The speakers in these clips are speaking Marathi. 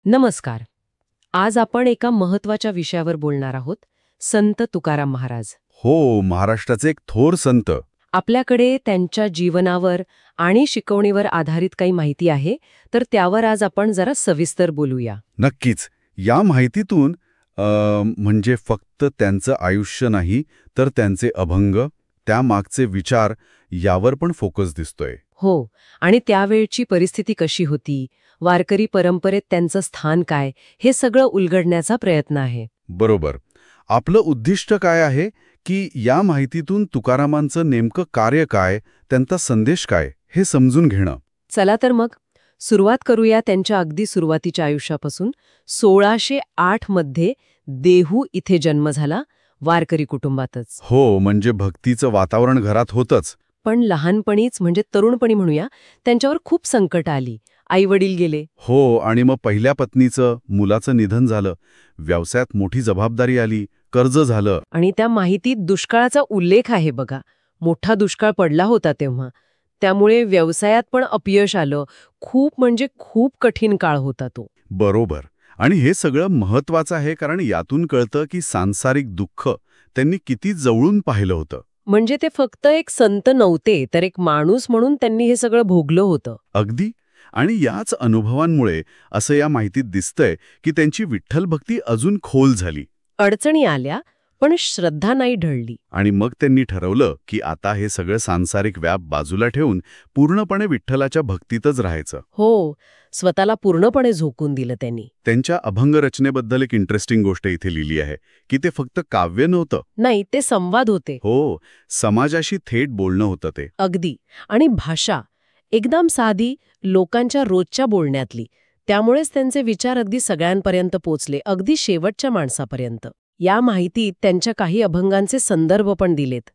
नमस्कार. आज आपण एका महत्वाच्या विषयावर बोलणार आहोत. संत तुकाराम महाराज. हो, महाराष्ट्राचे एक थोर संत. आपल्याकडे त्यांच्या जीवनावर आणि शिकवणीवर आधारित काही माहिती आहे, तर त्यावर आज आपण जरा सविस्तर बोलूया. नक्कीच. या माहितीतून म्हणजे फक्त त्यांचं आयुष्य नाही, तर त्यांचे अभंग, त्यामागचे विचार यावर पण फोकस दिसतोय. हो, आणि त्यावेळची परिस्थिती कशी होती, वारकरी परंपरेत त्यांचं स्थान काय, हे सगळं उलगडण्याचा प्रयत्न आहे. बरोबर. आपलं उद्दिष्ट काय आहे की या माहितीतून तुकारामांचं नेमकं कार्य काय, त्यांचा संदेश काय, हे समजून घेणं. चला तर मग सुरुवात करूया त्यांच्या अगदी सुरुवातीच्या आयुष्यापासून. 1608 मध्ये देहू इथे जन्म झाला, वारकरी कुटुंबातच. हो, म्हणजे भक्तीचं वातावरण घरात होतंच. पण लहानपणीच म्हणजे तरुणपणी म्हणूया, त्यांच्यावर खूप संकट आली. आई वडील गेले. हो, आणि मग पहिल्या पत्नीचं, मुलाचं निधन झालं, व्यवसायात मोठी जबाबदारी आली, कर्ज झालं. आणि त्या माहितीत दुष्काळाचा उल्लेख आहे बघा. मोठा दुष्काळ पडला होता तेव्हा. त्यामुळे व्यवसायात पण अपयश आलं. खूप म्हणजे खूप कठीण काळ होता तो. बरोबर. आणि हे सगळं महत्वाचं आहे, कारण यातून कळतं की सांसारिक दुःख त्यांनी किती जवळून पाहिलं होतं. म्हणजे ते फक्त एक संत नव्हते, तर एक माणूस म्हणून त्यांनी हे सगळं भोगलं होतं. अगदी. आणि याच अनुभवांमुळे असं या माहितीत दिसतंय की त्यांची विठ्ठल भक्ती अजून खोल झाली. अडचणी आल्या, पण श्रद्धा नाही ढळली. आणि मग त्यांनी ठरवलं की आता हे सगळं सांसारिक व्याप बाजूला ठेवून पूर्णपणे विठ्ठलाच्या भक्तीतच राहायचं. हो, स्वतःला पूर्णपणे झोकून दिलं त्यांनी. त्यांच्या अभंग रचनेबद्दल एक इंटरेस्टिंग गोष्ट इथे लिहिली आहे की ते फक्त काव्य नव्हतं. नाही, ते संवाद होते. हो, समाजाशी थेट बोलणं होतं ते. अगदी. आणि भाषा एकदम साधी, लोकांच्या रोजच्या बोलण्यातली. त्यामुळेच त्यांचे विचार अगदी सगळ्यांपर्यंत पोचले, अगदी शेवटच्या माणसापर्यंत. या माहितीत त्यांच्या काही अभंगांचे संदर्भ पण दिलेत.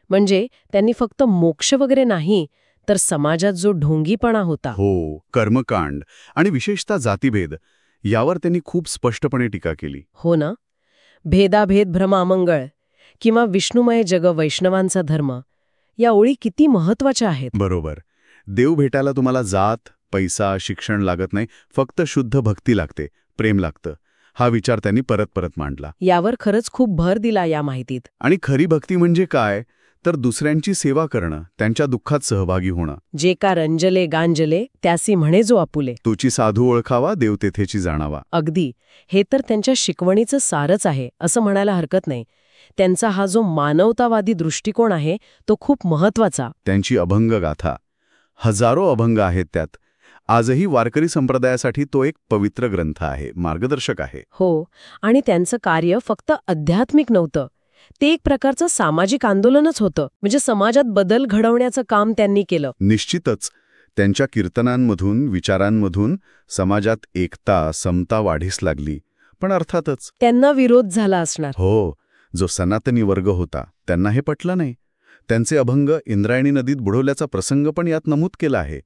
म्हणजे त्यांनी फक्त मोक्ष वगैरे नाही, तर समाजात जो ढोंगीपणा होता. हो, कर्मकांड आणि विशेषतः जातीभेद यावर त्यांनी खूप स्पष्टपणे टीका केली. हो ना. भेदाभेद भ्रमामंगळ किंवा विष्णुमय जग वैष्णवांचा धर्म, या ओळी किती महत्वाच्या आहेत. बरोबर. देव भेटायला तुम्हाला जात, पैसा, शिक्षण लागत नाही, फक्त शुद्ध भक्ती लागते, प्रेम लागतं. हा विचार त्यांनी परत परत मांडला. यावर खरंच खूप भर दिला या माहितीत. आणि खरी भक्ती म्हणजे काय, तर दुसऱ्यांची सेवा करणं, त्यांच्या दुःखात सहभागी होणं. जे का रंजले गांजले त्यासी म्हणे जो आपुले. तुची साधू ओळखावा, देव तेथेची जाणावा. अगदी. हे तर त्यांच्या शिकवणीचं सारच आहे, असं म्हणायला हरकत नाही. त्यांचा हा जो मानवतावादी दृष्टिकोन आहे, तो खूप महत्वाचा. त्यांची अभंग गाथा, हजारो अभंग आहेत त्यात. आजही वारकरी संप्रदायासाठी तो एक पवित्र ग्रंथ आहे, मार्गदर्शक आहे. हो, आणि त्यांचं कार्य फक्त आध्यात्मिक नव्हतं. ते एक प्रकारचं सामाजिक आंदोलनच होतं. म्हणजे समाजात बदल घडवण्याचं काम त्यांनी केलं. निश्चितच. त्यांच्या कीर्तनांमधून, विचारांमधून समाजात एकता, समता वाढीस लागली. पण अर्थातच त्यांना विरोध झाला असणार. हो, जो सनातनी वर्ग होता त्यांना हे पटलं नाही. त्यांचे अभंग इंद्रायणी नदीत बुडवल्याचा प्रसंग पण यात नमूद केला आहे.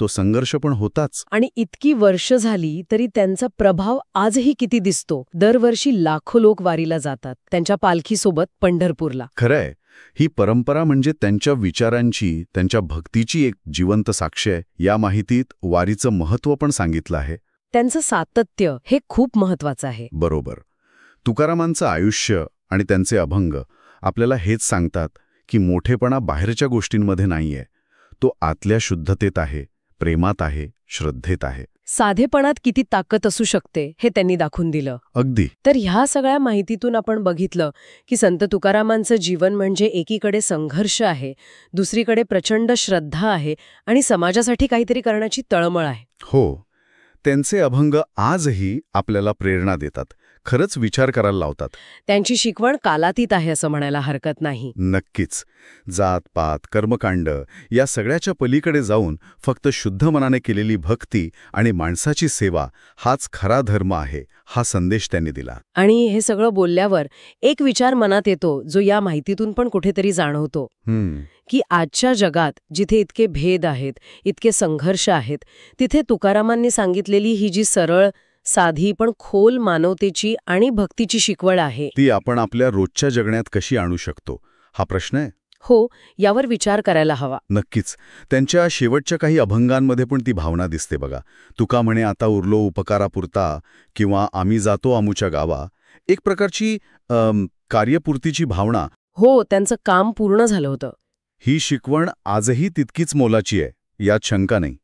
तो संघर्ष पण होताच. आणि इतकी वर्ष झाली तरी त्यांचा प्रभाव आजही किती दिसतो. दरवर्षी लाखो लोक वारीला जातात, त्यांच्या पालखीसोबत पंढरपूरला. खरंय, ही परंपरा म्हणजे त्यांच्या विचारांची, त्यांच्या भक्तीची एक जिवंत साक्ष आहे. या माहितीत वारीचं महत्त्व पण सांगितलं आहे. त्यांचं सातत्य हे खूप महत्वाचं आहे. बरोबर. तुकारामांचं आयुष्य आणि त्यांचे अभंग आपल्याला हेच सांगतात की मोठेपणा बाहेरच्या गोष्टींमध्ये नाहीये, तो आतल्या शुद्धतेत आहे, प्रेमात आहे, श्रद्धेत आहे. साधेपणात किती ताकद असू शकते हे त्यांनी दाखवून दिलं. अगदी. तर ह्या सगळ्या माहितीतून आपण बघितलं की संत तुकारामांचं जीवन म्हणजे एकीकडे संघर्ष आहे, दुसरीकडे प्रचंड श्रद्धा आहे आणि समाजासाठी काहीतरी करण्याची तळमळ आहे. हो, त्यांचे अभंग आजही आपल्याला प्रेरणा देतात, खरंच विचार करायला लावतात. त्यांची शिकवण कालातीत आहे असं म्हणायला हरकत नाही. नक्कीच. जात पात, कर्मकांड या सगळ्याच्या पलीकडे जाऊन फक्त शुद्ध मनाने केलेली भक्ती आणि माणसाची सेवा हाच खरा धर्म आहे, हा संदेश त्यांनी दिला. आणि हे सगळं बोलल्यावर एक विचार मनात येतो, जो या माहितीतून पण कुठेतरी जाणवतो, की आजच्या जगात जिथे इतके भेद आहेत, इतके संघर्ष आहेत, तिथे तुकारामांनी सांगितलेली ही जी सरळ, साधी पण खोल मानवतेची आणि भक्तीची शिकवण आहे, ती आपण आपल्या रोजच्या जगण्यात कशी आणू शकतो, हा प्रश्न आहे. हो, यावर विचार करायला हवा. नक्कीच. त्यांच्या शेवटच्या काही अभंगांमध्ये पण ती भावना दिसते बघा. तुका म्हणे आता उरलो उपकारापुरता किंवा आम्ही जातो आमुच्या गावा. एक प्रकारची कार्यपूर्तीची भावना. हो, त्यांचं काम पूर्ण झालं होतं. ही शिकवण आजही तितकीच मोलाची आहे, यात शंका नाही.